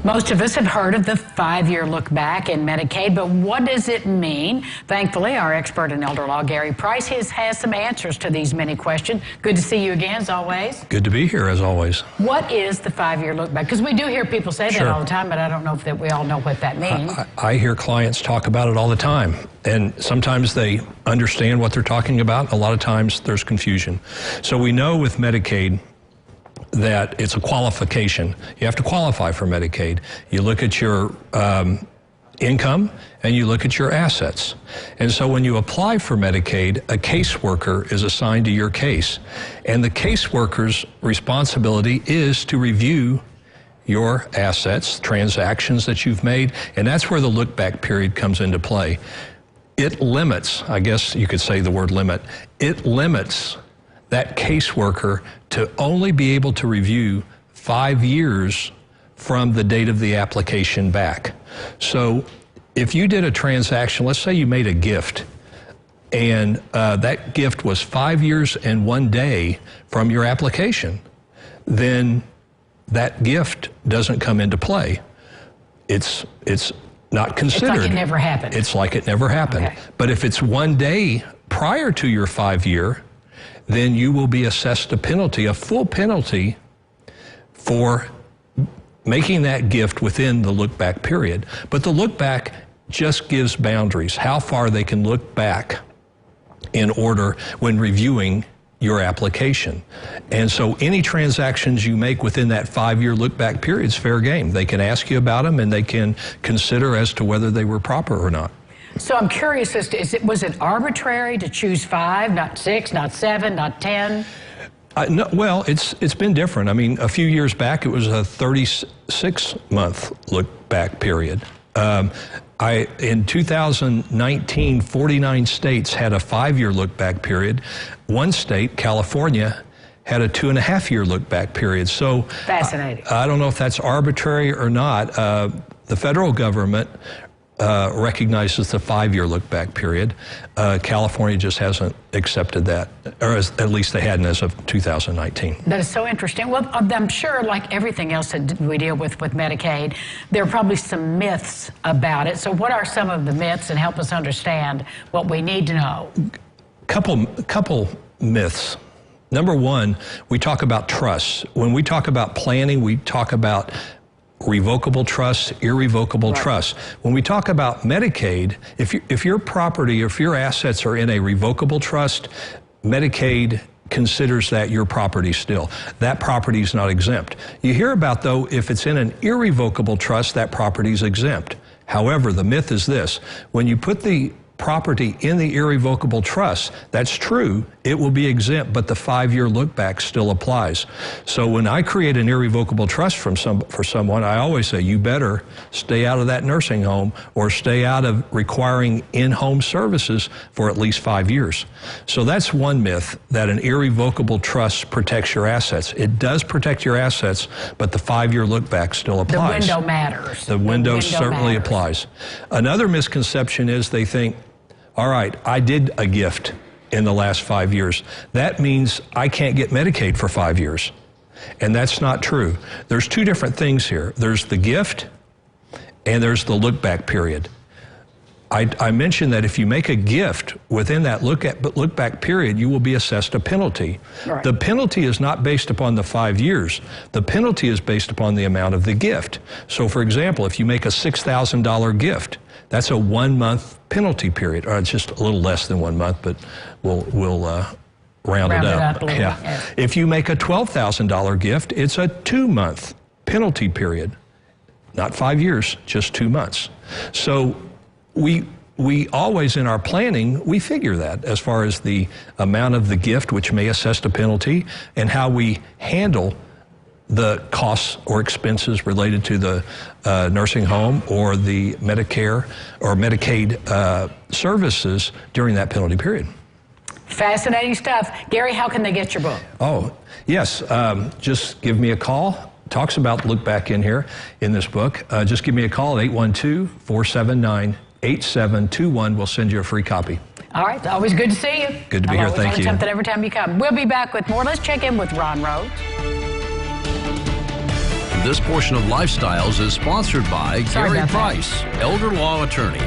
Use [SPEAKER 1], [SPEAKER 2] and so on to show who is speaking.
[SPEAKER 1] Most of us have heard of the 5-year look back in Medicaid, but what does it mean? Thankfully, our expert in elder law, Gary Price, has some answers to these many questions. Good to see you again, as always.
[SPEAKER 2] Good to be here, as always.
[SPEAKER 1] What is the 5-year look back? Because we do hear people say that all the time, but I don't know if we all know what that means.
[SPEAKER 2] I hear clients talk about it all the time, and sometimes they understand what they're talking about. A lot of times there's confusion. So we know with Medicaid that it's a qualification. You have to qualify for Medicaid. You look at your income and you look at your assets. And so when you apply for Medicaid, a caseworker is assigned to your case. And the caseworker's responsibility is to review your assets, transactions that you've made, and that's where the look-back period comes into play. It limits, I guess you could say the word limit, it limits that caseworker to only be able to review 5 years from the date of the application back. So if you did a transaction, let's say you made a gift, and that gift was 5 years and 1 day from your application, then that gift doesn't come into play. It's not considered.
[SPEAKER 1] It's like it never happened.
[SPEAKER 2] It's like it never happened.
[SPEAKER 1] Okay.
[SPEAKER 2] But if it's 1 day prior to your 5-year, then you will be assessed a penalty, a full penalty, for making that gift within the look-back period. But the look-back just gives boundaries, how far they can look back in order when reviewing your application. And so any transactions you make within that 5-year look-back period is fair game. They can ask you about them, and they can consider as to whether they were proper or not.
[SPEAKER 1] So I'm curious as to, was it arbitrary to choose 5, not 6, not 7, not 10?
[SPEAKER 2] No, well, it's been different. I mean, a few years back, it was a 36-month look-back period. In 2019, 49 states had a 5-year look-back period. One state, California, had a 2.5-year look-back period. So
[SPEAKER 1] fascinating.
[SPEAKER 2] I don't know if that's arbitrary or not. The federal government recognizes the 5-year look-back period. California just hasn't accepted that, or at least they hadn't as of 2019.
[SPEAKER 1] That is so interesting. Well, I'm sure, like everything else that we deal with Medicaid, there are probably some myths about it. So what are some of the myths, and help us understand what we need to know? Couple myths.
[SPEAKER 2] Number one, we talk about trusts. When we talk about planning, we talk about revocable trusts, irrevocable trusts. When we talk about Medicaid, if your property or if your assets are in a revocable trust, Medicaid considers that your property still. That property is not exempt. You hear about, though, if it's in an irrevocable trust, that property is exempt. However, the myth is this: when you put the property in the irrevocable trust, that's true, it will be exempt, but the 5-year look-back still applies. So when I create an irrevocable trust for someone, I always say, you better stay out of that nursing home or stay out of requiring in-home services for at least 5 years. So that's one myth, that an irrevocable trust protects your assets. It does protect your assets, but the 5-year look-back still applies.
[SPEAKER 1] The window matters.
[SPEAKER 2] The window certainly applies. Another misconception is they think, all right, I did a gift in the last 5 years. That means I can't get Medicaid for 5 years. And that's not true. There's two different things here. There's the gift and there's the look-back period. I mentioned that if you make a gift within that look-back period, you will be assessed a penalty. Right. The penalty is not based upon the 5 years. The penalty is based upon the amount of the gift. So, for example, if you make a $6,000 gift, that's a 1-month penalty period, or it's just a little less than 1 month, but we'll round it up.
[SPEAKER 1] Yeah.
[SPEAKER 2] If you make a $12,000 gift, it's a 2-month penalty period. Not 5 years, just 2 months. So we always, in our planning, we figure that as far as the amount of the gift, which may assess a penalty, and how we handle the costs or expenses related to the nursing home or the Medicare or Medicaid services during that penalty period.
[SPEAKER 1] Fascinating stuff. Gary, how can they get your book?
[SPEAKER 2] Oh, yes. Just give me a call. Talks about look back in here in this book. Just give me a call at 812-479-8721. We'll send you a free copy.
[SPEAKER 1] All right. Always good to see you.
[SPEAKER 2] Good to be here. Thank you.
[SPEAKER 1] Something every time you come. We'll be back with more. Let's check in with Ron Rhodes.
[SPEAKER 3] And this portion of Lifestyles is sponsored by
[SPEAKER 1] Sorry
[SPEAKER 3] Gary
[SPEAKER 1] about that.
[SPEAKER 3] Price, elder law attorney.